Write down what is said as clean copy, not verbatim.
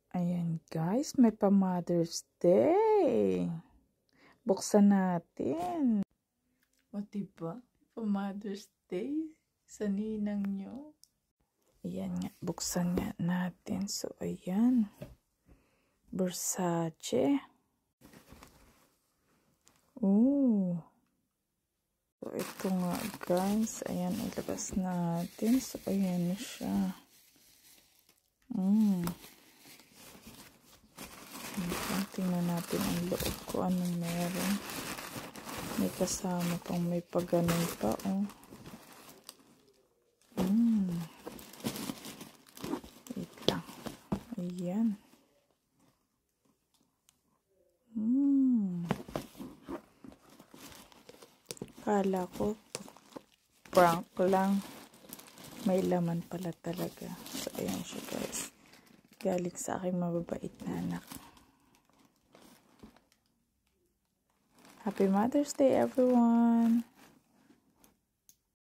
Ayan guys, may pa Mother's Day. Buksan natin. O diba? Pa Mother's Day sa ninang nyo. Ayan nga, buksan nga natin. So ayan. Versace. Ooh. So ito nga guys. Ayan, ilabas natin. So ayan na siya. Tingnan natin ang loob ko. Anong meron. May kasama pang may pagano'n pa. Oh. Wait lang. Ayan. Kala ko prank lang. May laman pala talaga. So ayan siya guys. Galing sa aking mababait na anak. Happy Mother's Day everyone!